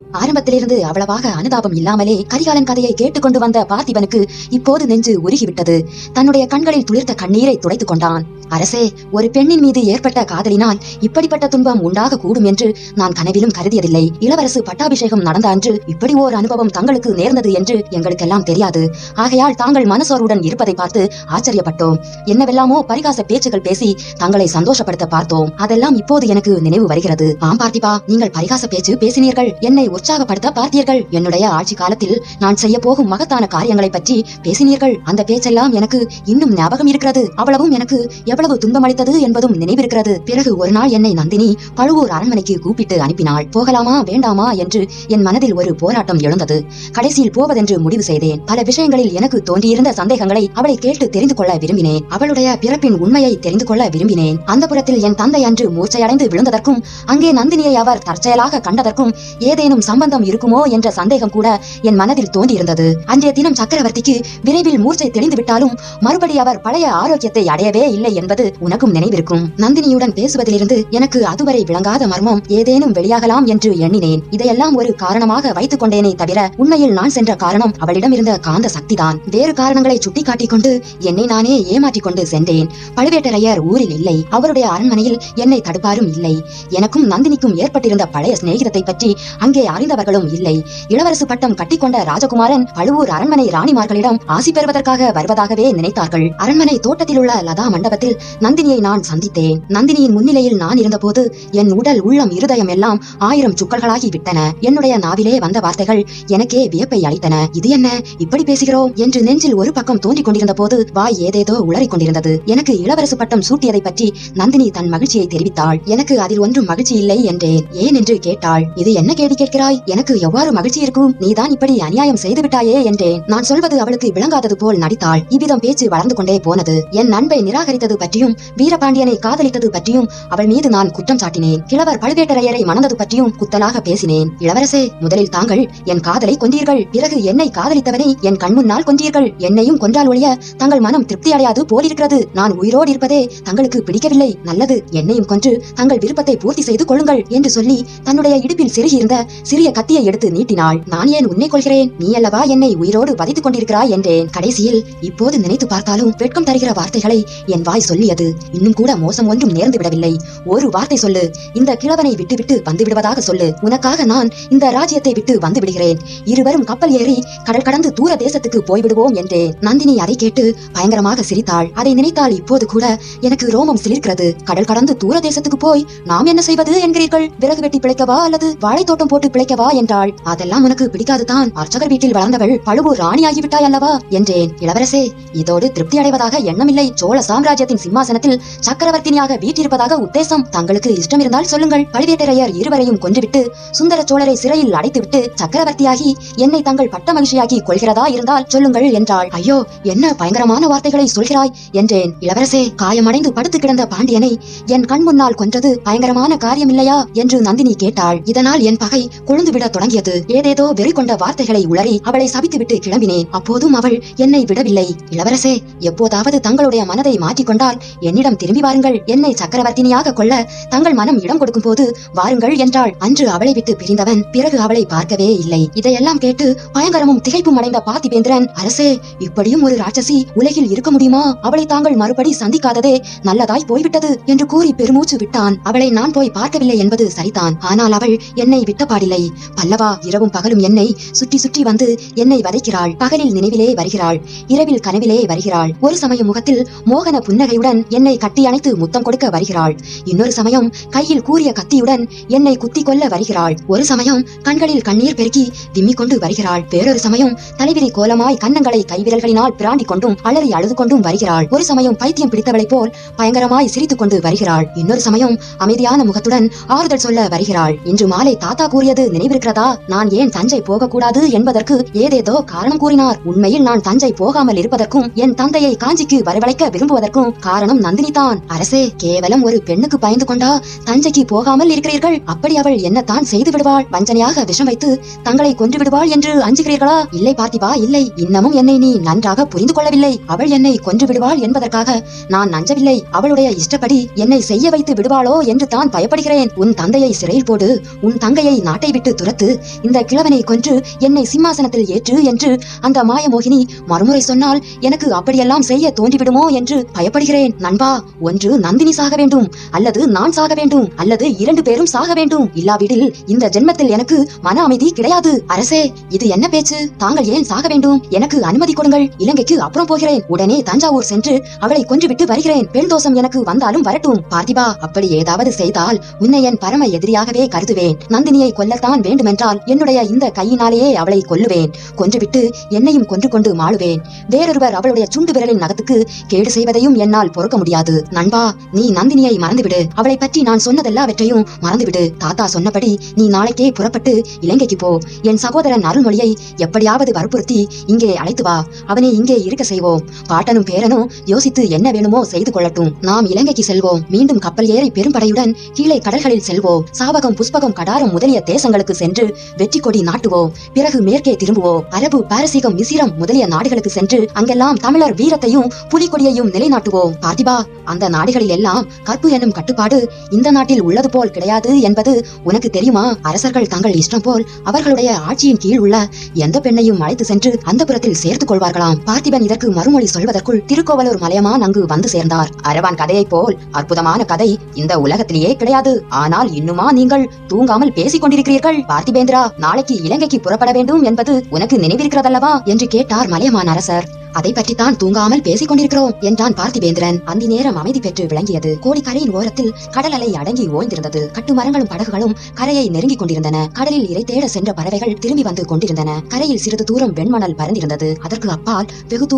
ஆரம்பத்திலிருந்து அவ்வளவாக அனுதாபம் இல்லாமலே கரிகாலன் கதையை கேட்டுக்கொண்டு வந்த பார்த்திபனுக்கு இப்போது நெஞ்சு உருகிவிட்டது. தன்னுடைய கண்களில் துளிர்த்த கண்ணீரை துடைத்துக் கொண்டான். அரசே, ஒரு பெண்ணின் மீது ஏற்பட்ட காதலினால் இப்படிப்பட்ட துன்பம் உண்டாக கூடும் என்று நான் கனவிலும் கருதியதில்லை. இளவரசு பட்டாபிஷேகம் நடந்த அன்று இப்படி ஓர் அனுபவம் தங்களுக்கு நேர்ந்தது என்று எங்களுக்கெல்லாம் தெரியாது. ஆகையால் தாங்கள் மனசோர்வுடன் இருப்பதை பார்த்து ஆச்சரியப்பட்டோம். என்னவெல்லாமோ பரிகாச பேச்சுகள் பேசி தங்களை சந்தோஷப்படுத்த பார்த்தோம். அதெல்லாம் இப்போது எனக்கு நினைவு வருகிறது. ஆம் பார்த்திபா, நீங்கள் பரிகாச பேச்சு பேசினீர்கள். என்னை உற்சாகப்படுத்த பார்த்தீர்கள். என்னுடைய ஆட்சி காலத்தில் நான் செய்ய போகும் மகத்தான காரியங்களை பற்றி பேசினீர்கள். அந்த பேச்செல்லாம் எனக்கு இன்னும் ஞாபகம் இருக்கிறது. அவ்வளவும் எனக்கு எவ்வளவு துன்பமளித்தது என்பதும் நினைவிருக்கிறது. பிறகு ஒரு நாள் என்னை நந்தினி பழுவூர் அரண்மனைக்கு கூப்பிட்டு அனுப்பினாள். போகலாமா வேண்டாமா என்று என் மனதில் ஒரு போராட்டம் எழுந்தது. கடைசியில் போவதென்று முடிவு செய்தேன். பல விஷயங்களில் எனக்கு தோன்றியிருந்த சந்தேகங்களை அவளை கேட்டு தெரிந்து கொள்ள விரும்பினேன். அவளுடைய பிறப்பின் உண்மையை தெரிந்து கொள்ள விரும்பினேன். அந்த புறத்தில் என் தந்தை அன்று மூர்ச்சையடைந்து விழுந்ததற்கும் அங்கே நந்தினியை அவர் தற்செயலாக கண்டதற்கும் ஏதேனும் சம்பந்தம் இருக்குமோ என்ற சந்தேகம் கூட என் மனதில் தோன்றியிருந்தது. அன்றைய தினம் சக்கரவர்த்திக்கு விரைவில் மூர்ச்சை தெளிந்து விட்டாலும் மறுபடி அவர் பழைய ஆரோக்கியத்தை அடையவே இல்லை என்பது உனக்கும் நினைவிருக்கும். நந்தினியுடன் பேசுவதிலிருந்து எனக்கு அதுவரை விளங்காத மர்மம் ஏதேனும் வெளியாகலாம் என்று எண்ணினேன். இதையெல்லாம் ஒரு காரணமாக வைத்துக் கொண்டேனே தவிர உண்மையில் நான் சென்ற காரணம் அவளிடம் இருந்த காந்த சக்திதான். வேறு காரணங்களை சுட்டிக்காட்டிக் கொண்டு என்னை நானே ஏமாற்றிக் கொண்டு சென்றேன். பழுவேட்டரையர் ஊரில் இல்லை. அவருடைய அரண்மனையில் என்னை தடுப்பாரும் இல்லை. எனக்கும் நந்தினிக்கும் ஏற்பட்டிருந்த பழைய சிநேகிதத்தை பற்றி அங்கே அறிந்தவர்களும் இல்லை. இளவரசு பட்டம் கட்டிக்கொண்ட ராஜகுமாரன் பழுவூர் அரண்மனை ராணிமார்களிடம் ஆசி பெறுவதற்காக வருவதாகவே நினைத்தார்கள். அரண்மனை தோட்டத்தில் உள்ள லதா மண்டபத்தில் நந்தினியை நான் சந்தித்தேன். நந்தினியின் முன்னிலையில் நான் இருந்தபோது என் உடல் உள்ளம் இருதயம் எல்லாம் 1000 சுக்கல்களாகி விட்டன. என்னுடைய நாவிலே வந்த வார்த்தைகள் எனக்கே வியப்பை அளித்தன. இது என்ன இப்படி பேசுகிறோம் என்று நெஞ்சில் ஒரு பக்கம் தோன்றிக் கொண்டிருந்த போது வாய் ஏதேதோ உளறிக் கொண்டிருந்தது. எனக்கு இளவரசு பட்டம் சூட்டியதை பற்றி நந்தினி தன் மகிழ்ச்சியை தெரிவித்தாள். எனக்கு அதில் ஒன்றும் மகிழ்ச்சி இல்லை என்றேன். ஏன் என்று கேட்டாள். இது என்ன கேள்வி கேட்கிறாய்? எனக்கு எவ்வாறு மகிழ்ச்சி இருக்கும்? நீதான் இப்படி அநியாயம் செய்து விட்டாயே என்றேன். நான் சொல்வது அவளுக்கு விளங்காதது போல் நடித்தாள். இவ்விதம் பேச்சு வளர்ந்து கொண்டே போனது. என் நண்பை நிராகரித்தது பற்றியும் வீரபாண்டியனை காதலித்தது பற்றியும் அவள் மீது நான் குற்றம் சாட்டினேன். கிழவர் பழுவேட்டரையரை மணந்தது பற்றியும் குத்தலாக பேசினேன். இளவரசே, முதலில் தாங்கள் என் காதலை கொண்டீர்கள். பிறகு என்னை காதலித்தவனை என் கண் முன்னால் கொண்டீர்கள். என்னையும் கொன்றால் ஒழிய தங்கள் மனம் திருப்தி அடையாது போலிருக்கிறது. நான் உயிரோடு இருப்பதே தங்களுக்கு பிடிக்கவில்லை. நல்லது, என்னையும் கொன்று தங்கள் விருப்பத்தை பூர்த்தி செய்து கொள்ளுங்கள் என்று சொல்லி தன்னுடைய இடுப்பில் செருகியிருந்த சிறிய கத்தியை எடுத்து நீட்டினாள். நான் ஏன் உன்னை கொள்கிறேன்? நீ அல்லவா என்னை உயிரோடு வதைத்துக் கொண்டிருக்கிறாய் என்றேன். கடைசியில் இப்போது நினைத்து பார்த்தாலும் வெட்கம் தருகிற வார்த்தைகளை என் வாய் சொல்லியது. இன்னும் கூட மோசம் ஒன்றும் நேர்ந்து விடவில்லை. ஒரு வார்த்தை சொல்லு, இந்த கிழவனை விட்டுவிட்டு வந்து விடுவதாக சொல்லு. உனக்காக நான் இந்த ராஜ்யத்தை விட்டு வந்து விடுகிறேன். இருவரும் கப்பல் ஏறி கடல் கடந்து தூர தேசத்துக்கு போய்விடுவோம் என்றேன். நந்தினி அதை கேட்டு பயங்கரமாக சிரித்தாள். அதை நினைத்தால் இப்போது கூட எனக்கு ரோமம் சிலிர்க்கிறது. கடல் கடந்து தூர தேசத்துக்கு போய் நாம் என்ன செய்வது என்கிறீர்கள்? விறகு வெட்டி பிழைக்கவா அல்லது வாழைத்தோட்டம் போட்டு பிழைக்கவா என்றாள். அதெல்லாம் உனக்கு பிடிக்காதுதான். அர்ச்சகர் வீட்டில் வளர்ந்தவள் பழுவூர் ராணியாகிவிட்டாய் அல்லவா என்றேன். இளவரசே, இதோடு திருப்தி அடைவதாக எண்ணமில்லை. சோழ சாம்ராஜ்யத்தின் சிம்மாசனத்தில் சக்கரவர்த்தினியாக வீற்றிருப்பதாக உத்தேசம். தங்களுக்கு இஷ்டம் இருந்தால் சொல்லுங்கள். பழுவேட்டரையர் இருவரையும் கொன்றுவிட்டு சுந்தர சோழரை சிறையில் அடைத்துவிட்டு சக்கரவர்த்தியாகி என்னை தங்கள் பட்ட மகிழ்ச்சியாகி கொள்கிறதா இருந்தால் சொல்லுங்கள் என்றாள். ஐயோ, என்ன பயங்கரமான வார்த்தைகளை சொல்கிறாய் என்றேன். இளவரசே, காயமடைந்து படுத்து கிடந்த பாண்டியனை என் கண் முன்னால் கொன்றது பயங்கரமான காரியம் இல்லையா என்று நந்தினி கேட்டாள். இதனால் என் பகை கொழுந்துவிட தொடங்கியது. ஏதேதோ வெறி கொண்ட வார்த்தைகளை உளறி அவளை சபித்துவிட்டு கிளம்பினேன். அப்போதும் அவள் என்னை விடவில்லை. இளவரசே, எப்போதாவது தங்களுடைய மனதை மாற்றிக்கொண்டால் என்னிடம் திரும்பி வாருங்கள். என்னை சக்கரவர்த்தினியாக கொள்ள தங்கள் மனம் இடம் கொடுக்கும் போது வாருங்கள் என்றாள். அன்று அவளை விட்டு பிரிந்தவன் பிறகு அவளை பார்க்கவே இல்லை. இதையெல்லாம் கேட்டு பயங்கரமும் திகைப்பும் அடைந்த பார்த்திபேந்திரன், அரசே, இப்படியும் ஒரு ராட்சசி உலகில் இருக்க முடியுமா? அவளை தாங்கள் மறுபடி சந்திக்காததே நல்லதாய் போய்விட்டது என்று கூறி பெருமூச்சு விட்டான். அவளை நான் போய் பார்க்கவில்லை என்பது சரிதான். ஆனால் அவள் என்னை விட்டபாடில்லை. பல்லவா இரவும் பகலும் என்னை சுற்றி சுற்றி வந்து என்னை வதைக்கிறாள். பகலில் நினைவிலே வருகிறாள், இரவில் கனவிலே வருகிறாள். ஒரு சமயம் முகத்தில் மோகன புன்னகையுடன் என்னை கட்டி அணைத்து முத்தம் கொடுக்க வருகிறாள். இன்னொரு சமயம் கையில் கூரிய கத்தியுடன் என்னை குத்தி கொள்ள வருகிறாள். ஒரு சமயம் கண்களில் கண்ணீர் பெருக்கி விம்மிக் கொண்டு வருகிறாள். வேறொரு சமயம் தலைவிரி கோலமாய் கன்னங்களை கைவிரல்களினால் பிராண்டி கொண்டும் அலறி அழுது கொண்டும் வருகிறாள். ஒரு சமயம் பைத்தியம் பிடித்தவளைப் போல் பயங்கரமாய் சிரித்துக் கொண்டு வருகிறாள். இன்னொரு சமயம் அமைதியான முகத்துடன் ஆறுதல் சொல்ல வருகிறாள். இன்று மாலை தாத்தா கூறியது நினைவிருக்கிறதா? நான் ஏன் தஞ்சை போகக்கூடாது என்பதற்கு ஏதேதோ காரணம் கூறினார். உண்மையில் நான் தஞ்சை போகாமல் இருப்பதற்கும் என் தந்தையை காஞ்சிக்கு வரவழைக்க விரும்புவதற்கும் காரணம் நந்தினி தான். அரசே, கேவலம் ஒரு பெண்ணுக்கு பயந்து கொண்டா தஞ்சைக்கு போகாமல் இருக்கிறீர்கள்? அப்படி அவள் என்னத்தான் செய்து விடுவாள்? வஞ்சனையாக விஷம் வைத்து தங்களை கொன்று விடுவாள் என்று அஞ்சுகிறீர்களா? இல்லை பார்த்திபா, இல்லை. இன்னமும் என்னை நீ நன்றாக புரிந்து கொள்ளவில்லை. அவள் என்னை கொன்று விடுவாள் என்பதற்காக நான் நஞ்சவில்லை. அவளுடைய இஷ்டப்படி என்னை செய்ய வைத்து விடுவாளோ என்று தான் பயப்படுகிறேன். உன் தந்தையை சிறையில் போடு, உன் தங்கையை நாட்டை வீட்டை விட்டு துரத்து, இந்த கிழவனை கொன்று என்னை சிம்மாசனத்தில் ஏற்று என்று அந்த மாயமோகினி மறுமுறை சொன்னால் எனக்கு அப்படியெல்லாம் செய்ய தோன்றிவிடுமோ என்று பயப்படுகிறேன். நண்பா, ஒன்று நந்தினி சாக வேண்டும், அல்லது நான் சாக வேண்டும், அல்லது 2 பேரும் சாக வேண்டும். இல்லாவிடில் இந்த ஜென்மத்தில் எனக்கு மன அமைதி கிடையாது. அரசே, இது என்ன பேச்சு? தாங்கள் ஏன் சாக வேண்டும்? எனக்கு அனுமதி கொடுங்கள். இலங்கைக்கு அப்புறம் போகிறேன். உடனே தஞ்சாவூர் சென்று அவளை கொன்றுவிட்டு வருகிறேன். பெண் தோஷம் எனக்கு வந்தாலும் வரட்டும். பார்த்திபா, அப்படி ஏதாவது செய்தால் உன்னை என் பரம எதிரியாகவே கருதுவேன். நந்தினியை கொல்லத்தான் வேண்டுமென்றால் என்னுடைய இந்த கையினாலேயே அவளை கொல்லுவேன். கொன்றுவிட்டு என்னையும் கொன்று கொண்டு மாளுவேன். வேறொருவர் அவளுடைய சுண்டு விரலின் நகத்துக்கு கேடு செய்வதையும் என்னால் பொறுக்க முடியாது. நண்பா, நீ நந்தினியை மறந்துவிடு. அவளை பற்றி நான் சொன்னதெல்லாவற்றையும் மறந்துவிடு. தாத்தா சொன்னபடி நீ நாளைக்கே புறப்பட்டு இலங்கைக்கு போ. என் சகோதரன் அருள்மொழியை எப்படியாவது வற்புறுத்தி இங்கே அழைத்து வா. அவனை இங்கே இருக்க செய்வோம். பாட்டனும் பேரனும் யோசித்து என்ன வேணுமோ செய்து கொள்ளட்டும். நாம் இலங்கைக்கு செல்வோம். மீண்டும் கப்பல் ஏறி பெரும்படையுடன் கீழே கடல்களில் செல்வோம். சாவகம், புஷ்பகம், கடாரம் முதலிய தேசங்களுக்கு சென்று வெற்றி கொடி நாட்டுவோம். பிறகு மேற்கே திரும்புவோம். அரபு, பாரசீகம், மிசிரம் முதலிய நாடுகளுக்கு சென்று அங்கெல்லாம் தமிழர் வீரத்தையும் புலிகொடியையும் நிலைநாட்டுவோம். பார்த்திபா, அந்த நாடுகளில் எல்லாம் கற்பு என்னும் கட்டுப்பாடு இந்த நாட்டில் உள்ளது போல் கிடையாது என்பது உனக்கு தெரியுமா? அரசர்கள் தங்கள் இஷ்டம் போல் அவர்களுடைய ஆட்சியின் கீழ் உள்ள எந்த பெண்ணையும் அழைத்து சென்று அந்த புறத்தில் சேர்த்துக் கொள்வார்களாம். பார்த்திபன் இதற்கு மறுமொழி சொல்வதற்குள் திருக்கோவலூர் மலையமான் அங்கு வந்து சேர்ந்தார். அரவான் கதையைப் போல் அற்புதமான கதை இந்த உலகத்திலேயே கிடையாது. ஆனால் இன்னுமா நீங்கள் தூங்காமல் பேசிக் கொண்டிருக்கிறீர்கள்? பார்த்திபேந்திரா, நாளைக்கு இலங்கைக்கு புறப்பட வேண்டும் என்பது உனக்கு நினைவிருக்கிறதல்லவா என்று கேட்டார் மலையமான் அரசர். அதை பற்றித்தான் தூங்காமல் பேசிக் கொண்டிருக்கிறோம் என்றான் பார்த்திபேந்திரன். அந்த நேரம் அமைதி பெற்று விளங்கியது. கோடிக்கரையின் ஓரத்தில் கடல் அலை அடங்கி ஓய்ந்திருந்தது. கட்டு மரங்களும் படகுகளும் கரையை நெருங்கிக் கொண்டிருந்தன. கடலில் இரை தேட சென்ற பறவைகள் திரும்பி வந்து கொண்டிருந்தன. கரையில் சிறிது தூரம் வெண்மணல் பறந்திருந்தது. அதற்கு அப்பால் வெகு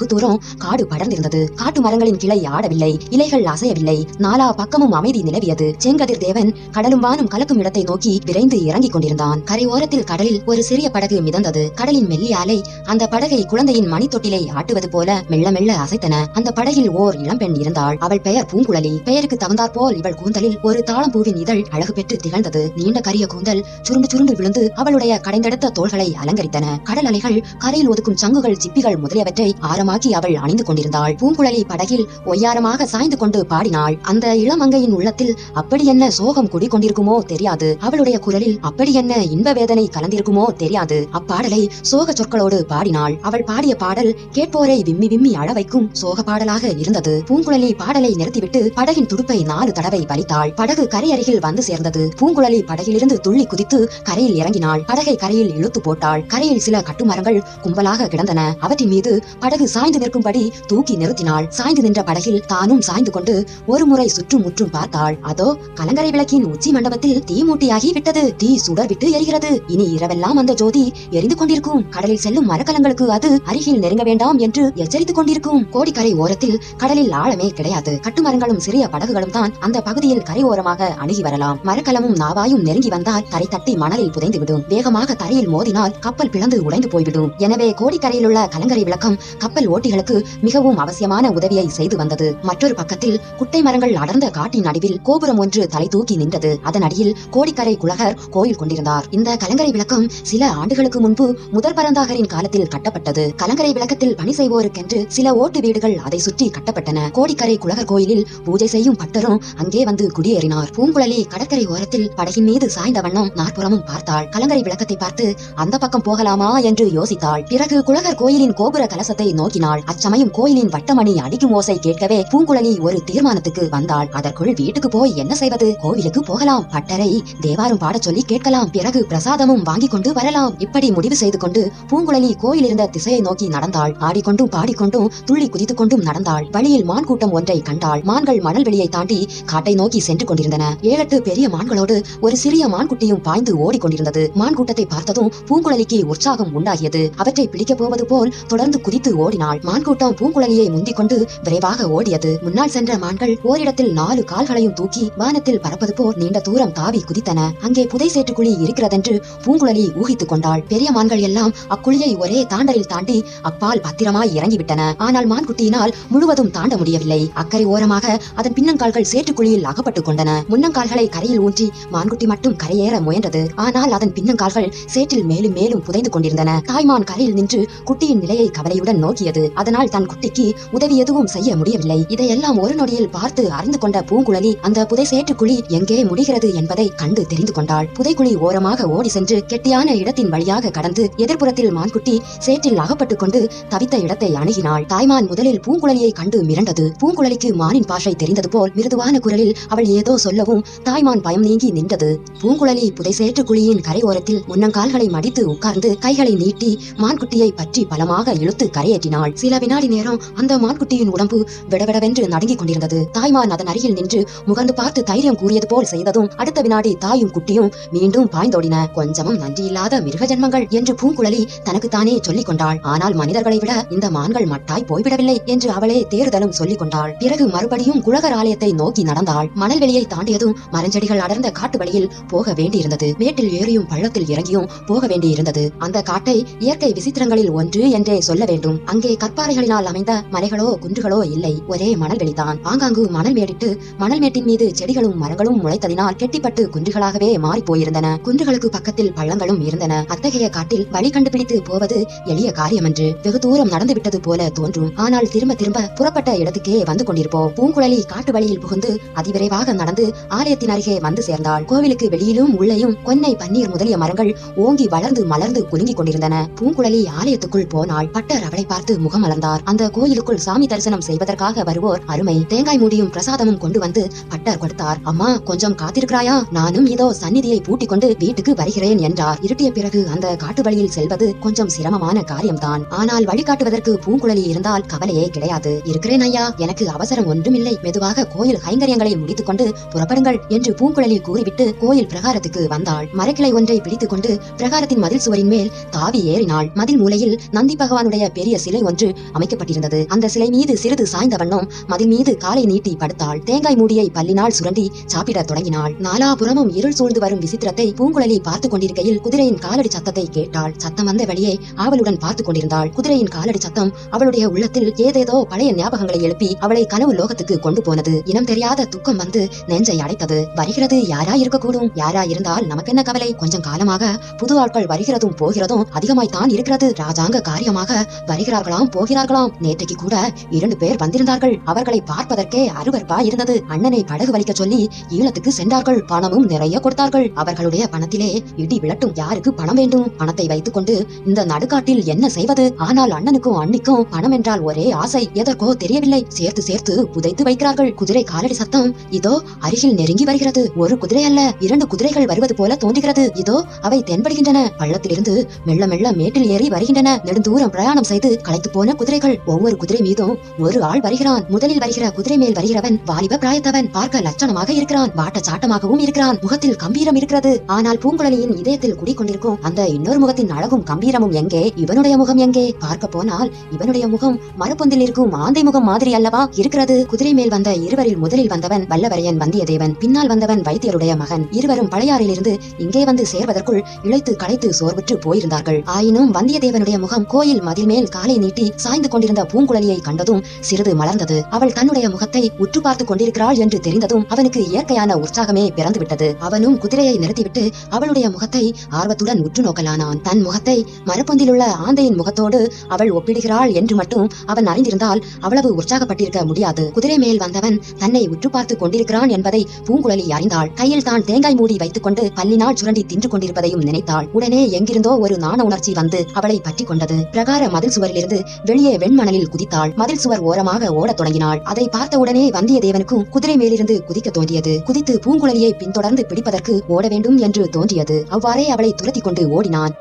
தூரம் காடு படர்ந்திருந்தது. காட்டு மரங்களின் கிளை ஆடவில்லை, இலைகள் அசையவில்லை. நாலா பக்கமும் அமைதி நிலவியது. செங்கதிர் தேவன் கடலும் வானும் கலக்கும் இடத்தை நோக்கி விரைந்து இறங்கிக் கொண்டிருந்தான். கரை ஓரத்தில் கடலில் ஒரு சிறிய படகு மிதந்தது. கடலின் மெல்லிய அலை அந்த படகை குழந்தையின் மணித்தொட்டில் ஆட்டுவது போல மெல்ல மெல்ல அசைத்தன. அந்த படகில் ஓர் இளம்பெண் இருந்தாள். அவள் பெயர் பூங்குழலி. பெயருக்கு தகுந்தாற் போல் இவள் கூந்தலில் ஒரு தாளம்பூவின் இதழ் அழகு பெற்று திகழ்ந்தது. நீண்ட கரிய கூந்தல் சுருண்டு சுருண்டு விழுந்து அவளுடைய கடைந்தெடுத்த தோள்களை அலங்கரித்தன. கடல் அலைகள் கரையில் ஒதுக்கும் சங்குகள், சிப்பிகள் முதலியவற்றை ஆரமாக்கி அவள் அணிந்து கொண்டிருந்தாள். பூங்குழலி படகில் ஒய்யாரமாக சாய்ந்து கொண்டு பாடினாள். அந்த இளமங்கையின் உள்ளத்தில் அப்படி என்ன சோகம் குடிக்கொண்டிருக்குமோ தெரியாது. அவளுடைய குரலில் அப்படி என்ன இன்ப வேதனை கலந்திருக்குமோ தெரியாது. அப்பாடலை சோக சொற்களோடு பாடினாள். அவள் பாடிய பாடல் கேட்போரை விம்மி விம்மி அழ வைக்கும் சோக பாடலாக இருந்தது. பூங்குழலி பாடலை நிறுத்திவிட்டு படகின் துடுப்பை 4 தடவை வலித்தாள். படகு கரை அருகில் வந்து சேர்ந்தது. பூங்குழலி படகிலிருந்து துள்ளி குதித்து கரையில் இறங்கினாள். படகை கரையில் இழுத்து போட்டாள். கரையில் சில கட்டுமரங்கள் கும்பலாக கிடந்தன. அவற்றின் மீது படகு சாய்ந்து நிற்கும்படி தூக்கி நிறுத்தினாள். சாய்ந்து நின்ற படகில் தானும் சாய்ந்து கொண்டு ஒரு முறை சுற்றும் முற்றும் பார்த்தாள். அதோ கலங்கரை விளக்கின் உச்சி மண்டபத்தில் தீ மூட்டியாகி விட்டது. தீ சுடர் விட்டு எரிகிறது. இனி இரவெல்லாம் அந்த ஜோதி எரிந்து கொண்டிருக்கும். கடலில் செல்லும் மரக்கலங்களுக்கு அது அருகில் நெருங்க வேண்டாம் என்று எச்சரித்துக் கொண்டிருக்கும். கோடிக்கரை ஓரத்தில் கடலில் ஆழமே கிடையாது. கட்டுமரங்களும் சிறிய படகுகளும் தான் அந்த பகுதியில் கரை ஓரமாக அணுகி வரலாம். மரக்கலமும் நாவாயும் நெருங்கி வந்தால் தரை தட்டி மணலில் புதைந்துவிடும். வேகமாக தரையில் மோதினால் கப்பல் பிளந்து உடைந்து போய்விடும். எனவே கோடிக்கரையில் உள்ள கலங்கரை விளக்கம் கப்பல் ஓட்டிகளுக்கு மிகவும் அவசியமான உதவியை செய்து வந்தது. மற்றொரு பக்கத்தில் குட்டை மரங்கள் அடர்ந்த காட்டின் நடுவில் கோபுரம் ஒன்று தலை தூக்கி நின்றது. அதன் அடியில் கோடிக்கரை குலகர் கோயில் கொண்டிருந்தார். இந்த கலங்கரை விளக்கம் சில ஆண்டுகளுக்கு முன்பு முதல் பரந்தாகரின் காலத்தில் கட்டப்பட்டது. கலங்கரை விளக்கத்தில் பணி செய்வோருக்கென்று சில ஓட்டு வீடுகள் அதை சுற்றி கட்டப்பட்டன. கோடிக்கரை குலகர் கோயிலில் பூஜை செய்யும் பட்டரும் அங்கே வந்து குடியேறினார். பூங்குழலி கடற்கரை ஓரத்தில் படகின் மீது சாய்ந்த வண்ணம் நாற்புறமும் பார்த்தாள். கலங்கரை விளக்கத்தை பார்த்து அந்த பக்கம் போகலாமா என்று யோசித்தாள். பிறகு குலகர் கோயிலின் கோபுர கலசத்தை நோக்கினாள். அச்சமயம் கோயிலின் வட்டமணி அடிக்கும் ஓசை கேட்கவே பூங்குழலி ஒரு தீர்மானத்துக்கு வந்தாள். அதற்குள் வீட்டுக்கு போய் என்ன செய்வது? கோவிலுக்கு போகலாம். பட்டரை தேவாரம் பாடச் சொல்லி கேட்கலாம். பிறகு பிரசாதமும் வாங்கி கொண்டு வரலாம். இப்படி முடிவு செய்து கொண்டு பூங்குழலி கோயில் இருந்த திசையை நோக்கி நடந்தாள். ஆடிக்கொண்டும் பாடிக்கொண்டும் துள்ளி குதித்துக் கொண்டும் நடந்தாள். வழியில் மான் கூட்டம் ஒன்றை கண்டாள். மான்கள் மணல் வெளியை தாண்டி காட்டை நோக்கி சென்று கொண்டிருந்தன. 7-8 பெரிய மான்களோடு ஒரு சிறிய மான்குட்டியும் பாய்ந்து ஓடிக்கொண்டிருந்தது. மான் கூட்டத்தை பார்த்ததும் பூங்குழலிக்கு உற்சாகம் உண்டாகியது. அவற்றை பிடிக்கப் போவது போல் தொடர்ந்து குதித்து ஓடினாள். மான் கூட்டம் பூங்குழலியை முந்திக் கொண்டு விரைவாக ஓடியது. முன்னால் சென்ற மான்கள் ஓரிடத்தில் 4 கால்களையும் தூக்கி வானத்தில் பறப்பது போல் நீண்ட தூரம் தாவி குதித்தன. அங்கே புதை சேற்றுக்குழி இருக்கிறதென்று பூங்குழலி ஊகித்துக் கொண்டாள். பெரிய மான்கள் எல்லாம் அக்குழியை ஒரே தாண்டலில் தாண்டி அப்பால் கால்கள் பத்திரமாய் இறங்கிவிட்டன. ஆனால் மான்குட்டியினால் முழுவதும் தாண்ட முடியவில்லை. அக்கறை ஓரமாக அதன் பின்னங்கால்கள் சேற்றுக்குழியில் அகப்பட்டுக் கொண்டன. முன்னங்கால்களை கரையில் ஊன்றி மான்குட்டி மட்டும் கரையேற முயன்றது. ஆனால் அதன் பின்னங்கால்கள் சேற்றில் மேலும் மேலும் புதைந்து கொண்டிருந்தன. தாய்மான் கரையில் நின்று குட்டியின் நிலையை கவலையுடன் நோக்கியது. அதனால் தன் குட்டிக்கு உதவி எதுவும் செய்ய முடியவில்லை. இதையெல்லாம் ஒரு நொடியில் பார்த்து அறிந்து கொண்ட பூங்குழலி அந்த புதை சேற்றுக்குழி எங்கே முடிகிறது என்பதை கண்டு தெரிந்து கொண்டாள். புதைக்குழி ஓரமாக ஓடி சென்று கெட்டியான இடத்தின் வழியாக கடந்து எதிர்ப்புறத்தில் மான்குட்டி சேற்றில் அகப்பட்டுக் கொண்டு தவித்த இடத்தை அணுகினாள். தாய்மான் முதலில் பூங்குழலியை கண்டு மிரண்டது. பூங்குழலிக்கு மானின் பாஷை தெரிந்தது போல் மிருதுவான குரலில் அவள் ஏதோ சொல்லவும் தாய்மான் பயம் நீங்கி நின்றது. பூங்குழலி புதை சேற்றுக்குழியின் கரையோரத்தில் முன்னங்கால்களை மடித்து உட்கார்ந்து கைகளை நீட்டி மான்குட்டியை பற்றி பலமாக இழுத்து கரையேற்றினாள். சில வினாடி நேரம் அந்த மான்குட்டியின் உடம்பு விடவிடவென்று நடுங்கிக் கொண்டிருந்தது. தாய்மான் அதன் அருகில் நின்று முகர்ந்து பார்த்து தைரியம் கூறியது போல் செய்ததும் அடுத்த வினாடி தாயும் குட்டியும் மீண்டும் பாய்ந்தோடின. கொஞ்சமும் நன்றியில்லாத மிருக ஜன்மங்கள் என்று பூங்குழலி தனக்குத்தானே சொல்லிக் கொண்டாள். ஆனால் மனிதர்களை விட இந்த மான்கள் மட்டாய் போய்விடவில்லை என்று அவளே தேறுதலும் சொல்லிக் கொண்டாள். பிறகு மறுபடியும் குழகர் ஆலயத்தை நோக்கி நடந்தாள். மணல்வெளியை தாண்டியதும் மரஞ்செடிகள் அடர்ந்த காட்டு வழியில் போக வேண்டியிருந்தது. மேட்டில் ஏறியும் பள்ளத்தில் இறங்கியும் போக வேண்டியிருந்தது. அந்த காட்டை இயற்கை விசித்திரங்களில் ஒன்று என்றே சொல்ல வேண்டும். அங்கே கற்பாறைகளினால் அமைந்த மலைகளோ குன்றுகளோ இல்லை. ஒரே மணல்வெளிதான். ஆங்காங்கு மணல் மேடிட்டு மணல் மேட்டின் மீது செடிகளும் மரங்களும் முளைத்ததினால் கெட்டிப்பட்டு குன்றுகளாகவே மாறி போயிருந்தன. குன்றுகளுக்கு பக்கத்தில் பள்ளங்களும் இருந்தன. அத்தகைய காட்டில் வழி கண்டுபிடித்து போவது எளிய காரியமன்று. வெகு தூரம் நடந்து விட்டது போல தோன்றும். ஆனால் திரும்ப திரும்ப புறப்பட்ட இடத்துக்கே வந்து கொண்டிருப்போம். பூங்குழலி காட்டு வழியில் புகுந்து அதிவிரைவாக நடந்து ஆலயத்தின் அருகே வந்து சேர்ந்தாள். கோவிலுக்கு வெளியிலும் உள்ளேயும் கொன்னை பன்னீர் முதலிய மரங்கள் ஓங்கி வளர்ந்து மலர்ந்து குலுங்கிக் கொண்டிருந்தன. பூங்குழலி ஆலயத்துக்குள் போனாள். பட்டர் அவளை பார்த்து முகம் மலர்ந்தார். அந்த கோயிலுக்குள் சாமி தரிசனம் செய்வதற்காக வருவோர் அருமை. தேங்காய் மூடியும் பிரசாதமும் கொண்டு வந்து பட்டர் கொடுத்தார். அம்மா, கொஞ்சம் காத்திருக்கிறாயா? நானும் இதோ சந்நிதியை பூட்டிக் கொண்டு வீட்டுக்கு வருகிறேன் என்றார். இருட்டிய பிறகு அந்த காட்டு வழியில் செல்வது கொஞ்சம் சிரமமான காரியம்தான். ஆனால் வழிகாட்டுவதற்கு பூங்குழலி இருந்தால் கவலையே கிடையாது. இருக்கிறேன் ஐயா, எனக்கு அவசரம் ஒன்றுமில்லை. மெதுவாக கோயில் கைங்கரியங்களை முடித்துக் கொண்டு புறப்படுங்கள் என்று பூங்குழலி கூறிவிட்டு கோயில் பிரகாரத்துக்கு வந்தாள். மரக்கிளை ஒன்றை பிடித்துக் கொண்டு பிரகாரத்தின் மதில் சுவரின் மேல் தாவி ஏறினாள். மதில் மூலையில் நந்தி பகவானுடைய பெரிய சிலை ஒன்று அமைக்கப்பட்டிருந்தது. அந்த சிலை மீது சிறிது சாய்ந்த வண்ணம் மதில் மீது காலை நீட்டி படுத்தாள். தேங்காய் மூடியை பல்லினால் சுரண்டி சாப்பிடத் தொடங்கினாள். நாலாபுறமும் இருள் சூழ்ந்து வரும் விசித்திரத்தை பூங்குழலி பார்த்துக் கொண்டிருக்கையில் குதிரையின் காலடி சத்தத்தை கேட்டாள். சத்தம் வந்த வழியே ஆவலுடன் பார்த்துக் கொண்டிருந்தாள். குதிரையின் காலடி சத்தம் அவளுடைய உள்ளத்தில் ஏதேதோ பழைய ஞாபகங்களை எழுப்பி அவளை கனவு லோகத்துக்கு கொண்டு போனது. இனம் தெரியாத துக்கம் வந்து நெஞ்சை அடைத்தது. வருகிறது யாரா இருக்கக்கூடும். யாரா இருந்தால் நமக்கென்ன கவலை? கொஞ்சம் காலமாக புது ஆட்கள் வருகிறதும் போகிறதும் அதிகமாய்த்தான் இருக்கிறது. ராஜாங்க காரியமாக வருகிறார்களாம் போகிறார்களாம். நேற்றைக்கு கூட 2 பேர் வந்திருந்தார்கள். அவர்களை பார்ப்பதற்கே அருவருப்பா இருந்தது. அண்ணனை படகு வலிக்க சொல்லி ஈழத்துக்கு சென்றார்கள். பணமும் நிறைய கொடுத்தார்கள். அவர்களுடைய பணத்திலே இடி விழட்டும். யாருக்கு பணம் வேண்டும்? பணத்தை வைத்துக் கொண்டு இந்த நடுக்காட்டில் என்ன செய்வது? ஆனால் அண்ணனுக்கும் அண்ணிக்கும் பணம் என்றால் ஒரே ஆசை. எதற்கோ தெரியவில்லை. சேர்த்து சேர்த்து புதைத்து வைக்கிறார்கள். குதிரை காலடி சத்தம் இதோ அருகில் நெருங்கி வருகிறது. ஒரு குதிரை அல்ல, 2 குதிரைகள் வருவது போல தோன்றுகிறது. இதோ அவை தென்படுகின்றன. பள்ளத்திலிருந்து மெல்ல மெல்ல மேட்டில் ஏறி வருகின்றன. நெடுந்தூரம் பிரயாணம் செய்து களைத்து போன குதிரைகள். ஒவ்வொரு குதிரை மீதும் ஒரு ஆள் வருகிறான். முதலில் வருகிற குதிரை மேல் வருகிறவன் வாலிப பிராயத்தவன். பார்க்க லட்சணமாக இருக்கிறான். வாட்ட சாட்டமாகவும் இருக்கிறான். முகத்தில் கம்பீரம் இருக்கிறது. ஆனால் பூங்குழலியின் இதயத்தில் குடிக்கொண்டிருக்கும் அந்த இன்னொரு முகத்தின் அழகும் கம்பீரமும் எங்கே? இவனுடைய முகம் எங்கே? பார்க்க போனால் இவனுடைய முகம் மரப்பொந்தில் இருக்கும் ஆந்தை முகம் மாதிரி அல்லவா இருக்கிறது? குதிரை மேல் வந்த இருவரில் முதலில் வந்தவன் வல்லவரையன் வந்தியத்தேவன். பின்னால் வந்தவன் வைத்தியருடைய மகன். இருவரும் பழையாறிலிருந்து இங்கே வந்து சேர்வதற்குள் இழைத்து களைத்து சோர்வுற்று போயிருந்தார்கள். ஆயினும் வந்தியத்தேவனுடைய முகம் கோயில் மதில் மேல் காலை நீட்டி சாய்ந்து கொண்டிருந்த பூங்குழலியை கண்டதும் சிறிது மலர்ந்தது. அவள் தன்னுடைய முகத்தை உற்று பார்த்துக் கொண்டிருக்கிறாள் என்று தெரிந்ததும் அவனுக்கு இயற்கையான உற்சாகமே பிறந்துவிட்டது. அவனும் குதிரையை நிறுத்திவிட்டு அவளுடைய முகத்தை ஆர்வத்துடன் உற்று நோக்கலானான். தன் முகத்தை மரப்பொந்திலுள்ள ஆந்தையின் முகத்தோடு அவள் ஒப்பிடுகிறாள் என்று மட்டும் அவன் அறிந்திருந்தால் அவ்வளவு உற்சாகப்பட்டிருக்க முடியாது. குதிரை மேல் வந்தவன் தன்னை உற்று பார்த்துக் கொண்டிருக்கிறான் என்பதை பூங்குழலி அறிந்தாள். கையில் தான் தேங்காய் மூடி வைத்துக் கொண்டு பல்லினால் சுரண்டி தின்று கொண்டிருப்பதையும் நினைத்தாள். உடனே எங்கிருந்தோ ஒரு நாண உணர்ச்சி வந்து அவளை பற்றி கொண்டது. பிரகார மதில் சுவரிலிருந்து வெளியே வெண்மணலில் குதித்தாள். மதில் சுவர் ஓரமாக ஓடத் தொடங்கினாள். அதை பார்த்தவுடனே வந்தியத்தேவனுக்கும் குதிரை மேலிருந்து குதிக்க தோன்றியது. குதித்து பூங்குழலியை பின்தொடர்ந்து பிடிப்பதற்கு ஓட வேண்டும் என்று தோன்றியது. அவ்வாறே அவளை துரத்தி கொண்டு ஓடினான்.